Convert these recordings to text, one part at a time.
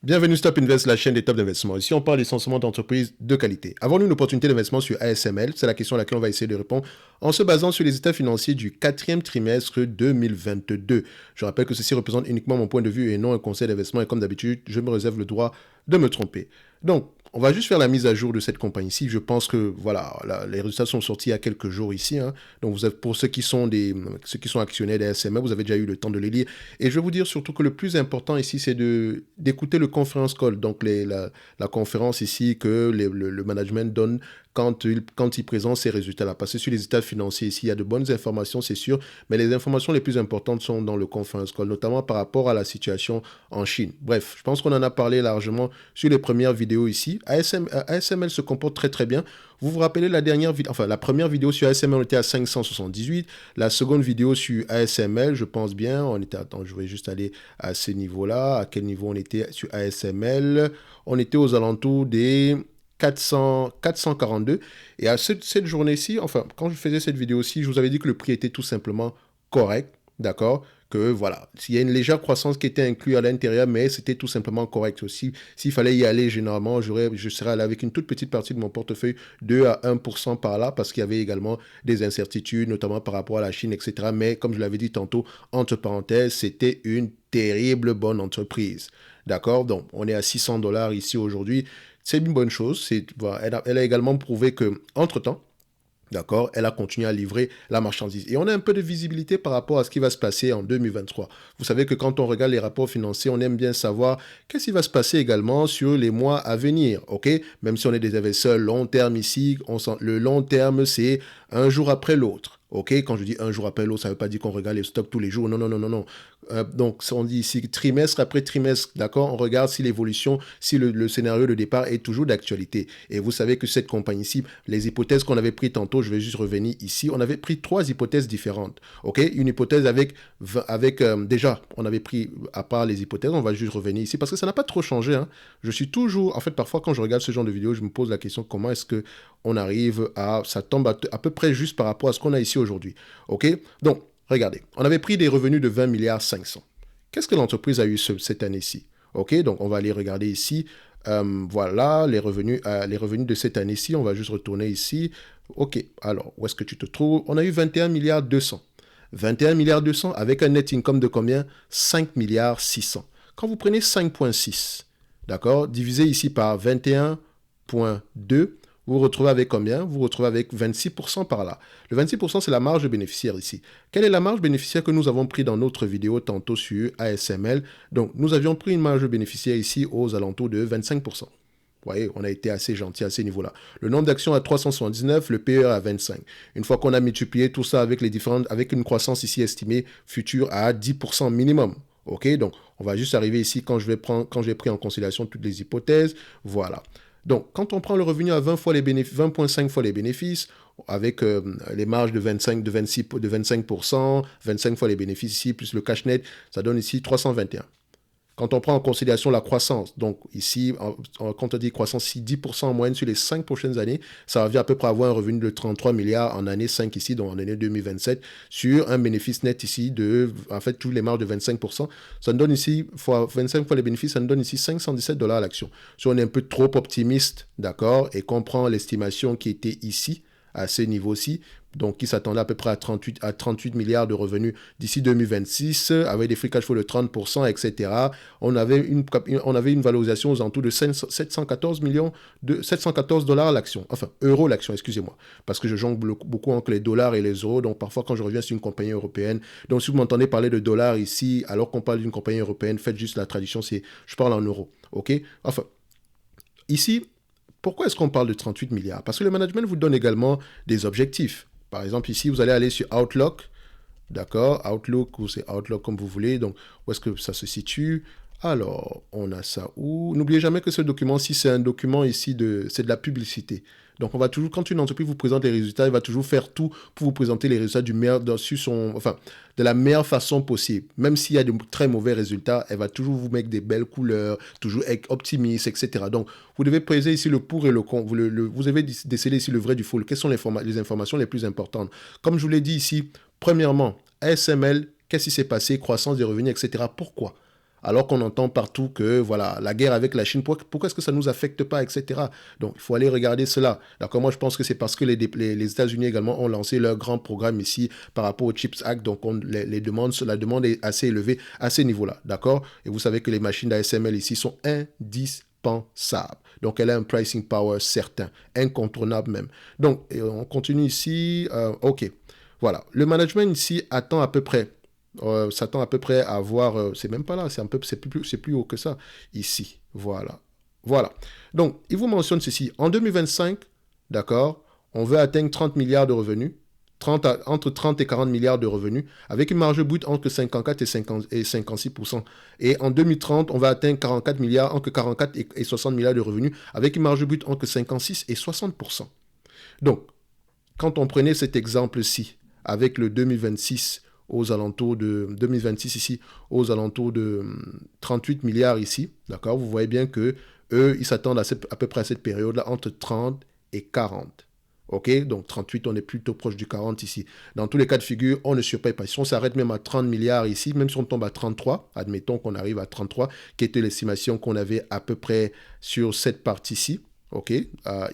Bienvenue Stop Invest, la chaîne des top d'investissement. Ici, on parle essentiellement d'entreprises de qualité. Avons-nous une opportunité d'investissement sur ASML? C'est la question à laquelle on va essayer de répondre en se basant sur les états financiers du quatrième trimestre 2022. Je rappelle que ceci représente uniquement mon point de vue et non un conseil d'investissement. Et comme d'habitude, je me réserve le droit de me tromper. Donc, on va juste faire la mise à jour de cette compagnie-ci. Je pense que voilà, les résultats sont sortis il y a quelques jours ici. Donc, vous avez, pour ceux qui sont actionnaires des ASML, vous avez déjà eu le temps de les lire. Et je vais vous dire surtout que le plus important ici, c'est d'écouter le conference call, donc la conférence ici que le management donne quand il présente ses résultats-là. Parce que sur les états financiers ici, il y a de bonnes informations, c'est sûr, mais les informations les plus importantes sont dans le conference call, notamment par rapport à la situation en Chine. Bref, je pense qu'on en a parlé largement sur les premières vidéos ici. ASML se comporte très très bien. Vous vous rappelez la première vidéo sur ASML, on était à 578. La seconde vidéo sur ASML, je pense bien, je vais juste aller à ce niveau-là. À quel niveau on était sur ASML? On était aux alentours des 442. Et à cette journée-ci, quand je faisais cette vidéo-ci, je vous avais dit que le prix était tout simplement correct, d'accord? Que voilà, il y a une légère croissance qui était inclue à l'intérieur, mais c'était tout simplement correct aussi. S'il fallait y aller, généralement, je serais allé avec une toute petite partie de mon portefeuille, 2 à 1% par là, parce qu'il y avait également des incertitudes, notamment par rapport à la Chine, etc. Mais comme je l'avais dit tantôt, entre parenthèses, c'était une terrible bonne entreprise. D'accord? Donc, on est à 600 dollars ici aujourd'hui. C'est une bonne chose. Elle a également prouvé que, entre-temps, d'accord, elle a continué à livrer la marchandise. Et on a un peu de visibilité par rapport à ce qui va se passer en 2023. Vous savez que quand on regarde les rapports financiers, on aime bien savoir qu'est-ce qui va se passer également sur les mois à venir, ok? Même si on est des investisseurs long terme ici, le long terme, c'est un jour après l'autre. Ok, quand je dis un jour après l'autre, ça ne veut pas dire qu'on regarde les stocks tous les jours. Non, non, non, non, non. Donc, on dit ici trimestre après trimestre, d'accord, on regarde si l'évolution, si le scénario de départ est toujours d'actualité. Et vous savez que cette compagnie-ci, les hypothèses qu'on avait prises tantôt, je vais juste revenir ici, on avait pris 3 hypothèses différentes. Ok, une hypothèse déjà, on avait pris, à part les hypothèses, on va juste revenir ici, parce que ça n'a pas trop changé. Je suis toujours, en fait, parfois quand je regarde ce genre de vidéo, je me pose la question, comment est-ce que on arrive ça tombe à peu près juste par rapport à ce qu'on a ici aujourd'hui. Ok, donc, regardez, on avait pris des revenus de 20 milliards 500. Qu'est-ce que l'entreprise a eu cette année-ci? Ok, donc on va aller regarder ici. Voilà les revenus de cette année-ci. On va juste retourner ici. Ok, alors où est-ce que tu te trouves? On a eu 21 milliards 200. 21 milliards 200 avec un net income de combien? 5 milliards 600. Quand vous prenez 5,6, d'accord, divisé ici par 21,2, vous vous retrouvez avec combien? Vous vous retrouvez avec 26% par là. Le 26%, c'est la marge bénéficiaire ici. Quelle est la marge bénéficiaire que nous avons pris dans notre vidéo tantôt sur ASML? Donc, nous avions pris une marge bénéficiaire ici aux alentours de 25%. Vous voyez, on a été assez gentil à ce niveau-là. Le nombre d'actions à 379, le PE à 25. Une fois qu'on a multiplié tout ça avec avec une croissance ici estimée future à 10% minimum. Ok, donc on va juste arriver ici quand j'ai pris en considération toutes les hypothèses. Voilà. Donc, quand on prend le revenu à 20,5 fois les bénéfices, avec les marges de 25%, 25 fois les bénéfices ici, plus le cash net, ça donne ici 321. Quand on prend en considération la croissance, donc ici, quand on dit croissance, si 10% en moyenne sur les 5 prochaines années, ça revient à peu près à avoir un revenu de 33 milliards en année 5 ici, donc en année 2027, sur un bénéfice net ici de, en fait, tous les marges de 25%. Ça nous donne ici, 25 fois les bénéfices, ça nous donne ici 517 dollars à l'action. Si on est un peu trop optimiste, d'accord, et qu'on prend l'estimation qui était ici, à ce niveau-ci, donc qui s'attendait à peu près à 38 milliards de revenus d'ici 2026, avec des free cash flow de 30%, etc. On avait une valorisation aux alentours de 714 dollars l'action, enfin euros l'action, excusez-moi, parce que je jongle beaucoup entre les dollars et les euros, donc parfois quand je reviens sur une compagnie européenne, donc si vous m'entendez parler de dollars ici, alors qu'on parle d'une compagnie européenne, faites juste la tradition, je parle en euros, ok? Enfin, ici, pourquoi est-ce qu'on parle de 38 milliards? Parce que le management vous donne également des objectifs. Par exemple, ici, vous allez aller sur Outlook, d'accord? Outlook, ou c'est Outlook comme vous voulez. Donc, où est-ce que ça se situe? Alors, on a ça où? N'oubliez jamais que ce document-ci, c'est un document ici, c'est de la publicité. Donc, on va toujours, quand une entreprise vous présente les résultats, elle va toujours faire tout pour vous présenter les résultats de la meilleure façon possible. Même s'il y a de très mauvais résultats, elle va toujours vous mettre des belles couleurs, toujours être optimiste, etc. Donc, vous devez peser ici le pour et le contre. Vous devez déceler ici le vrai du faux. Quelles sont les informations les plus importantes? Comme je vous l'ai dit ici, premièrement, ASML, qu'est-ce qui s'est passé? Croissance des revenus, etc. Pourquoi? alors qu'on entend partout que, voilà, la guerre avec la Chine, pourquoi est-ce que ça ne nous affecte pas, etc. Donc, il faut aller regarder cela. D'accord, moi, je pense que c'est parce que les États-Unis également ont lancé leur grand programme ici par rapport au CHIPS Act, donc la demande est assez élevée à ces niveaux-là, d'accord? Et vous savez que les machines d'ASML ici sont indispensables. Donc, elle a un pricing power certain, incontournable même. Donc, on continue ici. OK. Voilà. Le management ici attend à peu près, s'attend à peu près à avoir, c'est même pas là, c'est plus haut que ça, ici. Voilà. Voilà. Donc, il vous mentionne ceci. En 2025, d'accord, on veut atteindre 30 milliards de revenus, entre 30 et 40 milliards de revenus, avec une marge brute entre 54 et 56%. Et en 2030, on va atteindre 44 milliards, entre 44 et 60 milliards de revenus, avec une marge brute entre 56 et 60%. Donc, quand on prenait cet exemple-ci, avec le 2026 aux alentours de 2026 ici, aux alentours de 38 milliards ici, d'accord, vous voyez bien que eux, ils s'attendent à peu près à cette période-là entre 30 et 40. OK, donc 38, on est plutôt proche du 40 ici. Dans tous les cas de figure, on ne surpaye pas. Si on s'arrête même à 30 milliards ici, même si on tombe à 33, admettons qu'on arrive à 33, qui était l'estimation qu'on avait à peu près sur cette partie-ci, OK,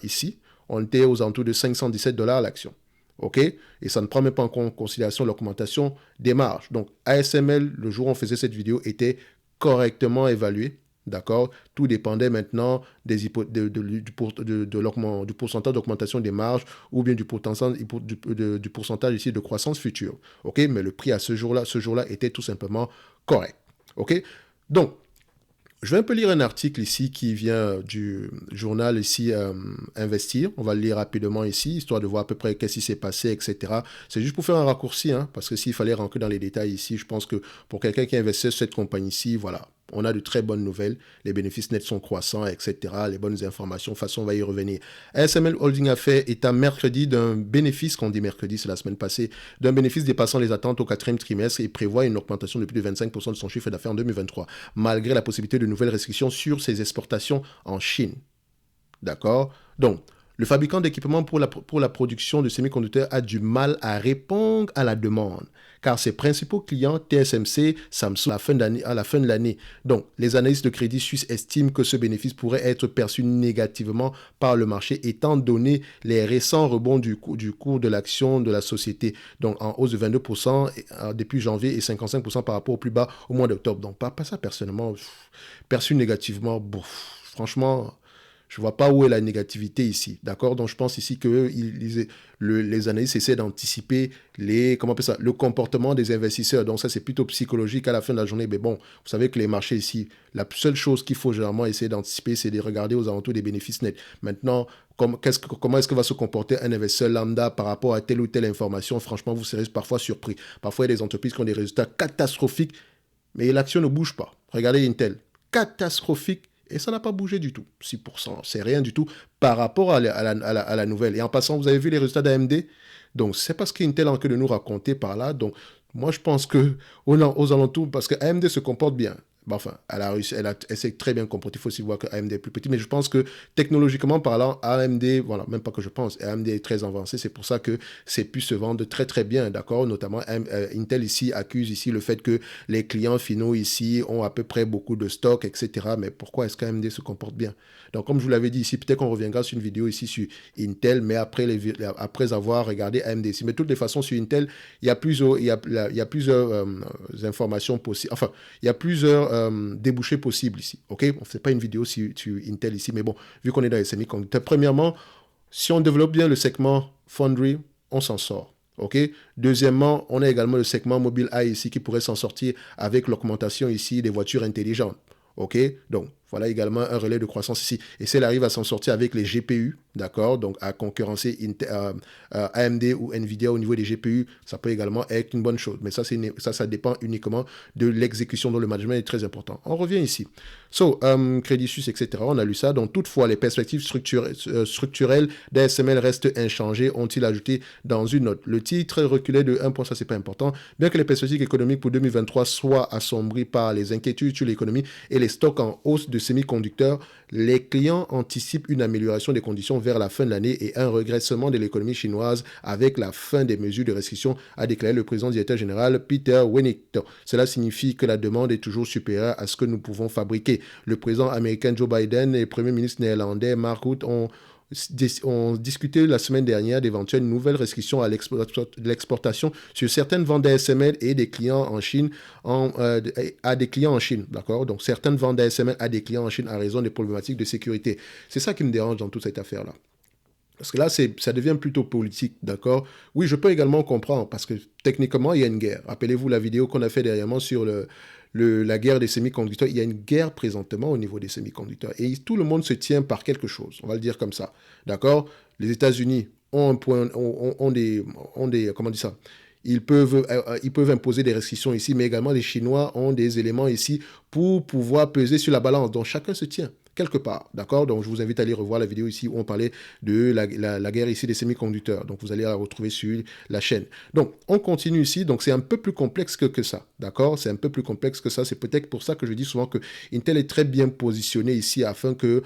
ici, on était aux alentours de 517 $ l'action. OK? Et ça ne prend même pas en considération l'augmentation des marges. Donc, ASML, le jour où on faisait cette vidéo, était correctement évalué. D'accord? Tout dépendait maintenant du pourcentage d'augmentation des marges ou bien du pourcentage ici de croissance future. OK? Mais le prix à ce jour-là était tout simplement correct. OK? Donc, je vais un peu lire un article ici qui vient du journal ici Investir. On va le lire rapidement ici, histoire de voir à peu près qu'est-ce qui s'est passé, etc. C'est juste pour faire un raccourci, hein, parce que s'il fallait rentrer dans les détails ici, je pense que pour quelqu'un qui investit sur cette compagnie-ci, voilà, on a de très bonnes nouvelles. Les bénéfices nets sont croissants, etc. Les bonnes informations, de toute façon, on va y revenir. ASML Holding a fait état mercredi d'un bénéfice, qu'on dit mercredi, c'est la semaine passée, d'un bénéfice dépassant les attentes au quatrième trimestre et prévoit une augmentation de plus de 25% de son chiffre d'affaires en 2023, malgré la possibilité de nouvelles restrictions sur ses exportations en Chine. D'accord? Donc, le fabricant d'équipements pour la production de semi-conducteurs a du mal à répondre à la demande, car ses principaux clients, TSMC, Samsung, à la fin de l'année. Donc, les analystes de Crédit Suisse estiment que ce bénéfice pourrait être perçu négativement par le marché, étant donné les récents rebonds du cours de l'action de la société, donc en hausse de 22% depuis janvier et 55% par rapport au plus bas au mois d'octobre. Donc, pas ça personnellement, perçu négativement, franchement, je ne vois pas où est la négativité ici, d'accord? Donc, je pense ici que les analystes essaient d'anticiper le comportement des investisseurs. Donc, ça, c'est plutôt psychologique à la fin de la journée. Mais bon, vous savez que les marchés ici, la seule chose qu'il faut généralement essayer d'anticiper, c'est de regarder aux alentours des bénéfices nets. Maintenant, comment est-ce que va se comporter un investisseur lambda par rapport à telle ou telle information? Franchement, vous serez parfois surpris. Parfois, il y a des entreprises qui ont des résultats catastrophiques, mais l'action ne bouge pas. Regardez Intel, catastrophique. Et ça n'a pas bougé du tout. 6%, c'est rien du tout par rapport à la nouvelle. Et en passant, vous avez vu les résultats d'AMD. Donc, c'est parce qu'Intel a en train de nous raconter par là. Donc, moi, je pense que aux alentours, parce que AMD se comporte bien. Bah, enfin, elle s'est très bien comportée. Il faut aussi voir que AMD est plus petit. Mais je pense que technologiquement parlant, AMD, voilà, même pas que je pense, AMD est très avancé. C'est pour ça que c'est pu se vendre très très bien, d'accord? Notamment, Intel ici accuse ici le fait que les clients finaux ici ont à peu près beaucoup de stock, etc. Mais pourquoi est-ce qu'AMD se comporte bien? Donc, comme je vous l'avais dit ici, peut-être qu'on reviendra sur une vidéo ici sur Intel, mais après avoir regardé AMD ici. Mais de toutes les façons, sur Intel, il y a plusieurs informations possibles. Enfin, il y a plusieurs débouchés possibles ici. OK? On ne fait pas une vidéo sur Intel ici, mais bon, vu qu'on est dans les semi-conducteurs, premièrement, si on développe bien le segment Foundry, on s'en sort. OK? Deuxièmement, on a également le segment Mobile Eye ici qui pourrait s'en sortir avec l'augmentation ici des voitures intelligentes. OK? Donc, voilà également un relais de croissance ici. Et si elle arrive à s'en sortir avec les GPU, d'accord, donc à concurrencer AMD ou Nvidia au niveau des GPU, ça peut également être une bonne chose. Mais ça dépend uniquement de l'exécution dont le management est très important. On revient ici. Crédit Suisse, etc. On a lu ça. Donc, toutefois, les perspectives structurelles d'ASML restent inchangées, ont-ils ajouté dans une note. Le titre reculait de 1 point, ça c'est pas important. Bien que les perspectives économiques pour 2023 soient assombries par les inquiétudes sur l'économie et les stocks en hausse de semi-conducteurs, les clients anticipent une amélioration des conditions vers la fin de l'année et un régressement de l'économie chinoise avec la fin des mesures de restriction, a déclaré le président directeur général Peter Wennington. Cela signifie que la demande est toujours supérieure à ce que nous pouvons fabriquer. Le président américain Joe Biden et le premier ministre néerlandais Mark Rutte ont discuté la semaine dernière d'éventuelles nouvelles restrictions à l'exportation sur certaines ventes d'ASML et des clients en Chine à des clients en Chine, d'accord? Donc certaines ventes d'ASML à des clients en Chine à raison des problématiques de sécurité. C'est ça qui me dérange dans toute cette affaire-là. Parce que là, ça devient plutôt politique, d'accord? Oui, je peux également comprendre, parce que techniquement, il y a une guerre. Rappelez-vous la vidéo qu'on a fait dernièrement sur la guerre des semi-conducteurs. Il y a une guerre présentement au niveau des semi-conducteurs. Et tout le monde se tient par quelque chose, on va le dire comme ça, d'accord? Les États-Unis ont des comment on dit ça? Ils peuvent imposer des restrictions ici, mais également les Chinois ont des éléments ici pour pouvoir peser sur la balance. Donc chacun se tient quelque part, d'accord? Donc je vous invite à aller revoir la vidéo ici où on parlait de la guerre ici des semi-conducteurs. Donc vous allez la retrouver sur la chaîne. Donc on continue ici. Donc c'est un peu plus complexe que ça, d'accord? C'est un peu plus complexe que ça. C'est peut-être pour ça que je dis souvent que Intel est très bien positionné ici afin que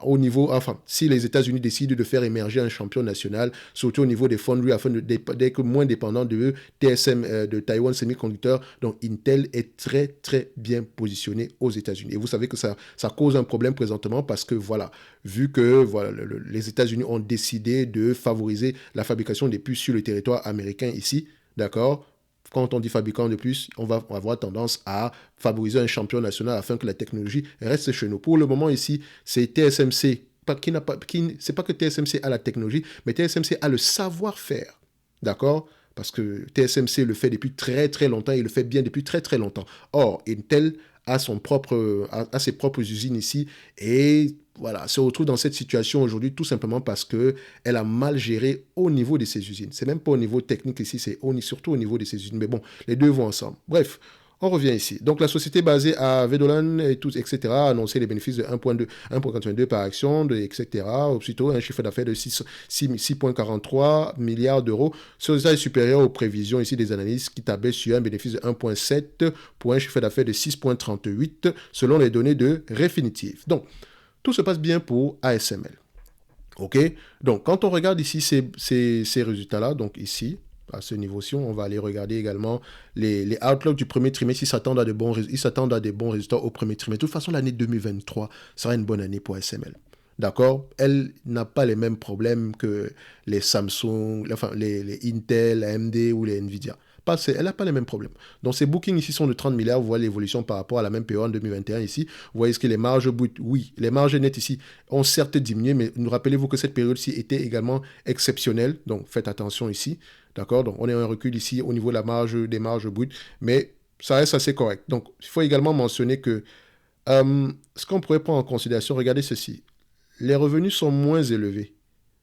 au niveau, enfin, si les États-Unis décident de faire émerger un champion national, surtout au niveau des fonderies, afin d'être moins dépendant de TSM, de Taiwan Semiconductor, donc Intel est très, très bien positionné aux États-Unis. Et vous savez que ça cause un problème présentement parce que, voilà, vu que voilà, les États-Unis ont décidé de favoriser la fabrication des puces sur le territoire américain ici, d'accord? Quand on dit fabricant de plus, on va avoir tendance à favoriser un champion national afin que la technologie reste chez nous. Pour le moment ici, c'est TSMC. C'est pas que TSMC a la technologie, mais TSMC a le savoir-faire. D'accord? Parce que TSMC le fait depuis très très longtemps et le fait bien depuis très très longtemps. Or, Intel a ses propres usines ici et voilà, se retrouve dans cette situation aujourd'hui tout simplement parce qu'elle a mal géré au niveau de ses usines. C'est même pas au niveau technique ici, c'est surtout au niveau de ses usines. Mais bon, les deux vont ensemble. Bref, on revient ici. Donc la société basée à Vedolan et tout, etc. a annoncé les bénéfices de 1,82 par action, etc. Aussitôt, un chiffre d'affaires de 6,43 milliards d'euros. Ce résultat est supérieur aux prévisions ici des analystes qui tablaient sur un bénéfice de 1,7 pour un chiffre d'affaires de 6,38 selon les données de Refinitiv. Donc, tout se passe bien pour ASML. OK? Donc, quand on regarde ici ces résultats-là, donc ici, à ce niveau-ci, on va aller regarder également les outlooks du premier trimestre. Ils s'attendent à des bons résultats au premier trimestre. De toute façon, l'année 2023 sera une bonne année pour ASML. D'accord? Elle n'a pas les mêmes problèmes que les Samsung, enfin les Intel, AMD ou les Nvidia. Elle n'a pas les mêmes problèmes. Donc ces bookings ici sont de 30 milliards. Vous voyez l'évolution par rapport à la même période en 2021 ici. Vous voyez ce que les marges brutes, oui, les marges nettes ici ont certes diminué, mais rappelez-vous que cette période-ci était également exceptionnelle. Donc faites attention ici. D'accord? Donc on a un recul ici au niveau de des marges brutes, mais ça reste assez correct. Donc il faut également mentionner que ce qu'on pourrait prendre en considération, regardez ceci. Les revenus sont moins élevés.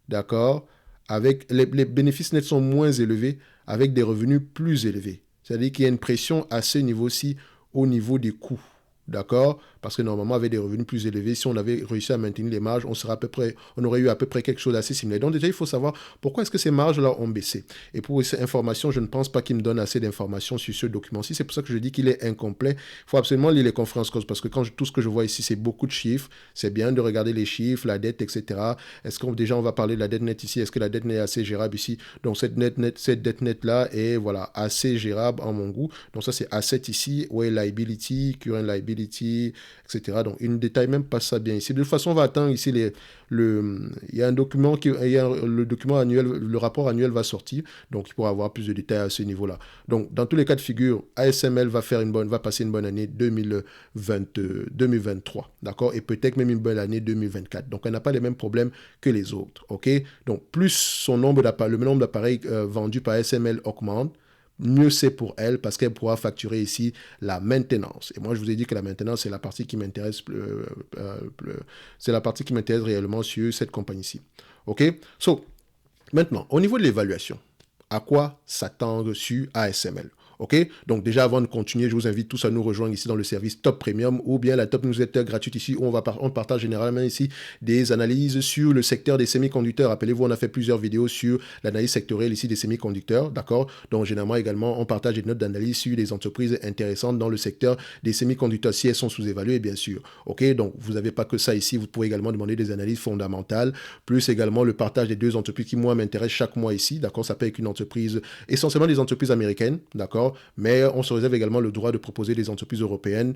D'accord? Avec les bénéfices nets sont moins élevés avec des revenus plus élevés. C'est-à-dire qu'il y a une pression à ce niveau-ci au niveau des coûts. D'accord? Parce que normalement, avec des revenus plus élevés, si on avait réussi à maintenir les marges, on aurait eu à peu près quelque chose d'assez similaire. Donc déjà, il faut savoir pourquoi est-ce que ces marges-là ont baissé. Et pour ces informations, je ne pense pas qu'il me donne assez d'informations sur ce document-ci. C'est pour ça que je dis qu'il est incomplet. Il faut absolument lire les conférences causes parce que tout ce que je vois ici, c'est beaucoup de chiffres. C'est bien de regarder les chiffres, la dette, etc. Est-ce qu'on déjà on va parler de la dette nette ici? Est-ce que la dette nette est assez gérable ici? Donc cette dette nette-là est voilà, assez gérable en mon goût. Donc ça, c'est asset ici. Ouais, liability, current liability, etc. Donc, il ne détaille même pas ça bien ici. De toute façon, on va attendre ici il y a un document le document annuel, le rapport annuel va sortir. Donc, il pourra avoir plus de détails à ce niveau-là. Donc, dans tous les cas de figure, ASML va passer une bonne année 2023. D'accord? Et peut-être même une bonne année 2024. Donc, elle n'a pas les mêmes problèmes que les autres. OK? Donc, plus le nombre d'appareils vendus par ASML augmente, mieux c'est pour elle parce qu'elle pourra facturer ici la maintenance. Et moi, je vous ai dit que la maintenance, c'est la partie qui m'intéresse c'est la partie qui m'intéresse réellement sur cette compagnie-ci. OK? So, maintenant, au niveau de l'évaluation, à quoi s'attendre sur ASML? OK? Donc déjà, avant de continuer, je vous invite tous à nous rejoindre ici dans le service Top Premium ou bien la Top Newsletter gratuite ici où on partage généralement ici des analyses sur le secteur des semi-conducteurs. Rappelez-vous, on a fait plusieurs vidéos sur l'analyse sectorielle ici des semi-conducteurs, d'accord? Donc généralement également, on partage des notes d'analyse sur des entreprises intéressantes dans le secteur des semi-conducteurs si elles sont sous-évaluées, bien sûr. OK? Donc vous n'avez pas que ça ici, vous pouvez également demander des analyses fondamentales, plus également le partage des deux entreprises qui, moi, m'intéressent chaque mois ici, d'accord? Ça peut être une entreprise, essentiellement des entreprises américaines, d'accord? Mais on se réserve également le droit de proposer des entreprises européennes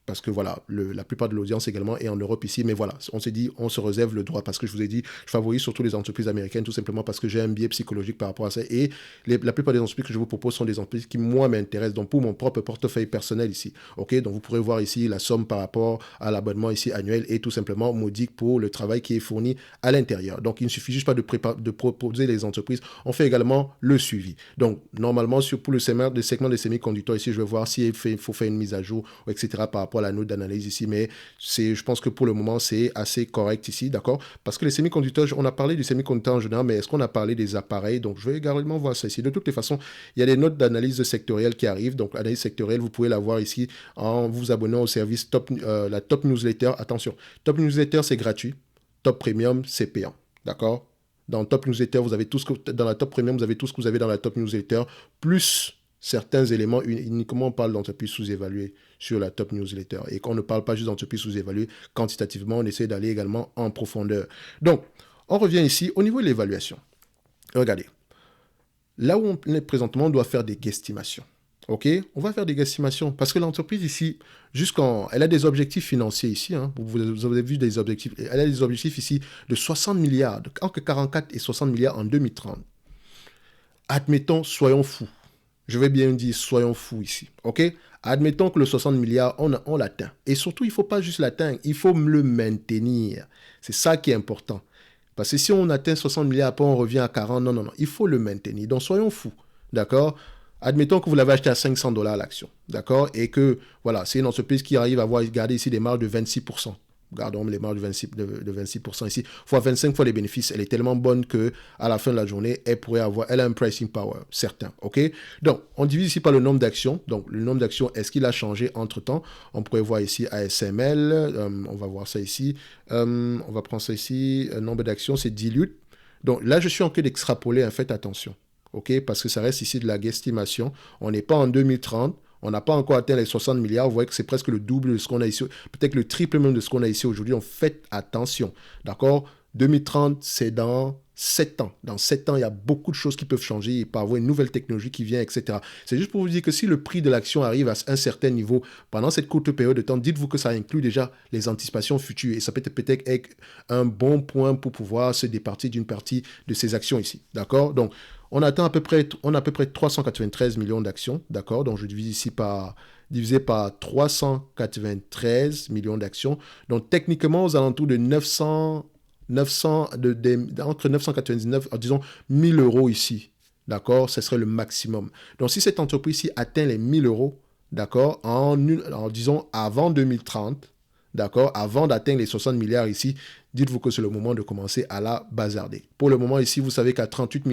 parce que voilà, la plupart de l'audience également est en Europe ici, mais voilà, on s'est dit, on se réserve le droit parce que je vous ai dit, je favorise surtout les entreprises américaines tout simplement parce que j'ai un biais psychologique par rapport à ça et la plupart des entreprises que je vous propose sont des entreprises qui, moi, m'intéressent, donc pour mon propre portefeuille personnel ici, ok, donc vous pourrez voir ici la somme par rapport à l'abonnement ici annuel est tout simplement modique pour le travail qui est fourni à l'intérieur, donc il ne suffit juste pas de proposer les entreprises, on fait également le suivi, donc normalement pour le segment des semi-conducteurs ici, je vais voir s'il faut faire une mise à jour, etc. par rapport à la note d'analyse ici, mais je pense que pour le moment, c'est assez correct ici, d'accord? Parce que les semi-conducteurs, on a parlé du semi-conducteur en général, mais est-ce qu'on a parlé des appareils? Donc, je vais également voir ça ici. De toutes les façons, il y a des notes d'analyse sectorielle qui arrivent. Donc, l'analyse sectorielle, vous pouvez la voir ici en vous abonnant au service la Top Newsletter. Attention, Top Newsletter, c'est gratuit. Top Premium, c'est payant, d'accord? Dans Top Newsletter, vous avez tout ce que, dans la Top Premium, vous avez tout ce que vous avez dans la Top Newsletter, plus certains éléments, uniquement on parle d'entreprises sous-évaluées sur la Top Newsletter. Et qu'on ne parle pas juste d'entreprises sous-évaluées, quantitativement, on essaie d'aller également en profondeur. Donc, on revient ici au niveau de l'évaluation. Regardez, là où on est présentement, on doit faire des guesstimations. OK? On va faire des guesstimations parce que l'entreprise ici, elle a des objectifs financiers ici. Hein, vous avez vu des objectifs. Elle a des objectifs ici de 60 milliards, entre 44 et 60 milliards en 2030. Admettons, soyons fous. Je vais bien dire, soyons fous ici. OK? Admettons que le 60 milliards, on l'atteint. Et surtout, il ne faut pas juste l'atteindre, il faut le maintenir. C'est ça qui est important. Parce que si on atteint 60 milliards, après on revient à 40, non, il faut le maintenir. Donc soyons fous, d'accord? Admettons que vous l'avez acheté à 500 dollars l'action, d'accord? Et que, voilà, c'est une entreprise qui arrive à garder ici des marges de 26%. Gardons les marges de 26% ici, fois 25 fois les bénéfices. Elle est tellement bonne que à la fin de la journée, elle a un pricing power certain. OK? Donc, on divise ici par le nombre d'actions. Donc, le nombre d'actions, est-ce qu'il a changé entre-temps? On pourrait voir ici ASML. On va voir ça ici. On va prendre ça ici. Nombre d'actions, c'est dilute. Donc, là, je suis en train d'extrapoler. Faites attention. OK? Parce que ça reste ici de la guesstimation. On n'est pas en 2030. On n'a pas encore atteint les 60 milliards. Vous voyez que c'est presque le double de ce qu'on a ici. Peut-être le triple même de ce qu'on a ici aujourd'hui. Donc, faites attention. D'accord? 2030, c'est dans 7 ans. Dans 7 ans, il y a beaucoup de choses qui peuvent changer. Il peut y avoir une nouvelle technologie qui vient, etc. C'est juste pour vous dire que si le prix de l'action arrive à un certain niveau pendant cette courte période de temps, dites-vous que ça inclut déjà les anticipations futures. Et ça peut peut-être être un bon point pour pouvoir se départir d'une partie de ces actions ici. D'accord? Donc, on a à peu près 393 millions d'actions, d'accord? Donc, je divise ici divisé par 393 millions d'actions. Donc, techniquement, aux alentours de entre 999, disons, 1000 euros ici, d'accord? Ce serait le maximum. Donc, si cette entreprise-ci atteint les 1000 euros, d'accord, disons, avant 2030, d'accord, avant d'atteindre les 60 milliards ici, dites-vous que c'est le moment de commencer à la bazarder. Pour le moment ici, vous savez qu'à 38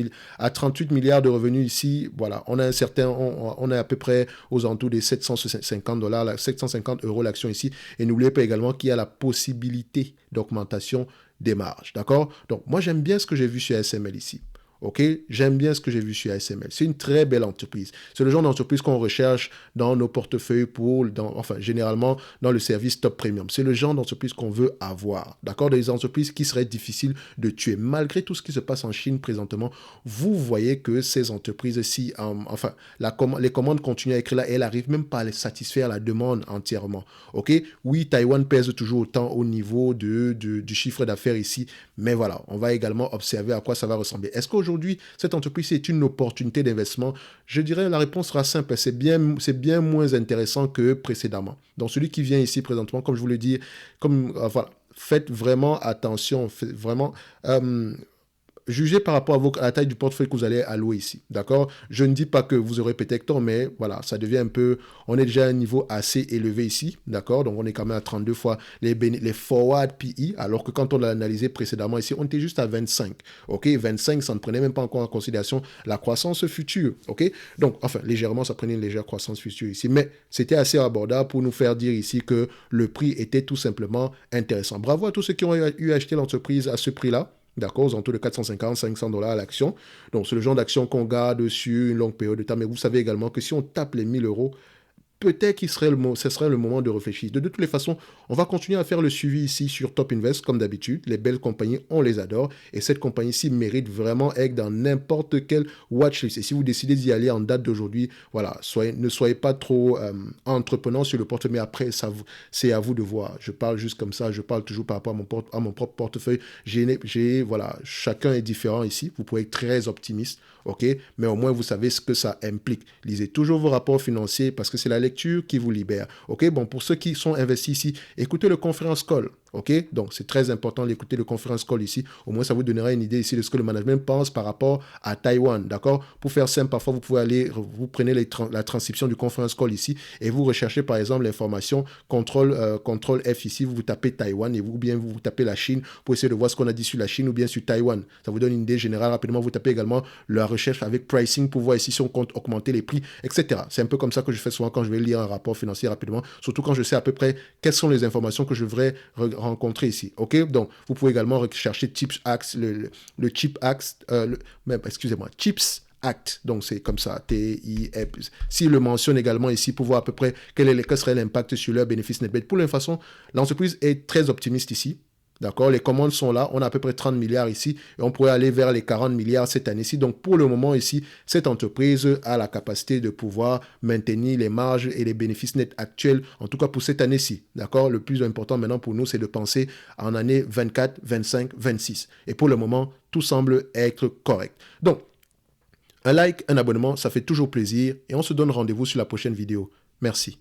milliards de revenus ici, voilà, on a on est à peu près aux alentours des 750 dollars, 750 euros l'action ici. Et n'oubliez pas également qu'il y a la possibilité d'augmentation des marges, d'accord? Donc, moi, j'aime bien ce que j'ai vu sur ASML ici. OK? J'aime bien ce que j'ai vu sur ASML. C'est une très belle entreprise. C'est le genre d'entreprise qu'on recherche dans nos portefeuilles généralement dans le service Top Premium. C'est le genre d'entreprise qu'on veut avoir. D'accord? Des entreprises qui seraient difficiles de tuer. Malgré tout ce qui se passe en Chine présentement, vous voyez que ces entreprises-ci, les commandes continuent à écrire là et elles n'arrivent même pas à les satisfaire la demande entièrement. OK? Oui, Taïwan pèse toujours autant au niveau du chiffre d'affaires ici, mais voilà, on va également observer à quoi ça va ressembler. Est-ce qu'aujourd'hui, cette entreprise est une opportunité d'investissement? Je dirais la réponse sera simple. C'est bien moins intéressant que précédemment. Donc, celui qui vient ici présentement, comme je vous l'ai dit, voilà, faites vraiment attention. jugez par rapport à la taille du portefeuille que vous allez allouer ici, d'accord? Je ne dis pas que vous aurez peut-être tort, mais voilà, ça devient un peu, on est déjà à un niveau assez élevé ici, d'accord? Donc, on est quand même à 32 fois les forward PE, alors que quand on l'a analysé précédemment ici, on était juste à 25, ok? 25, ça ne prenait même pas encore en considération la croissance future, ok? Donc, enfin, légèrement, ça prenait une légère croissance future ici, mais c'était assez abordable pour nous faire dire ici que le prix était tout simplement intéressant. Bravo à tous ceux qui ont eu acheté l'entreprise à ce prix-là. D'accord, aux alentours de 450-500 $ à l'action. Donc, c'est le genre d'action qu'on garde sur une longue période de temps. Mais vous savez également que si on tape les 1000 €, peut-être ce serait le moment de réfléchir. De toutes les façons, on va continuer à faire le suivi ici sur Top Invest, comme d'habitude. Les belles compagnies, on les adore. Et cette compagnie-ci mérite vraiment être dans n'importe quelle watchlist. Et si vous décidez d'y aller en date d'aujourd'hui, voilà, ne soyez pas trop entreprenant sur le portefeuille. Mais après, c'est à vous de voir. Je parle juste comme ça. Je parle toujours par rapport à mon propre portefeuille. Voilà, chacun est différent ici. Vous pouvez être très optimiste. OK, mais au moins vous savez ce que ça implique. Lisez toujours vos rapports financiers parce que c'est la lecture qui vous libère. OK, bon, pour ceux qui sont investis ici, écoutez le conference call. OK, donc c'est très important d'écouter le conference call ici. Au moins, ça vous donnera une idée ici de ce que le management pense par rapport à Taïwan. D'accord, pour faire simple, parfois vous pouvez aller, vous prenez la transcription du conference call ici et vous recherchez par exemple l'information contrôle F ici. Vous tapez Taïwan et ou bien vous tapez la Chine pour essayer de voir ce qu'on a dit sur la Chine ou bien sur Taïwan. Ça vous donne une idée générale. Rapidement, vous tapez également la recherche avec pricing pour voir ici si on compte augmenter les prix, etc. C'est un peu comme ça que je fais souvent quand je vais lire un rapport financier rapidement, surtout quand je sais à peu près quelles sont les informations que je devrais rencontrer ici. OK, donc vous pouvez également rechercher Chips Act, le Chip Act, excusez-moi, Chips Act, donc c'est comme ça, T-I-F. S'il le mentionne également ici pour voir à peu près quel serait l'impact sur leur bénéfice net. Pour l'inflation, l'entreprise est très optimiste ici. D'accord, les commandes sont là, on a à peu près 30 milliards ici et on pourrait aller vers les 40 milliards cette année-ci. Donc pour le moment ici, cette entreprise a la capacité de pouvoir maintenir les marges et les bénéfices nets actuels, en tout cas pour cette année-ci. D'accord, le plus important maintenant pour nous, c'est de penser en année 24, 25, 26. Et pour le moment, tout semble être correct. Donc, un like, un abonnement, ça fait toujours plaisir et on se donne rendez-vous sur la prochaine vidéo. Merci.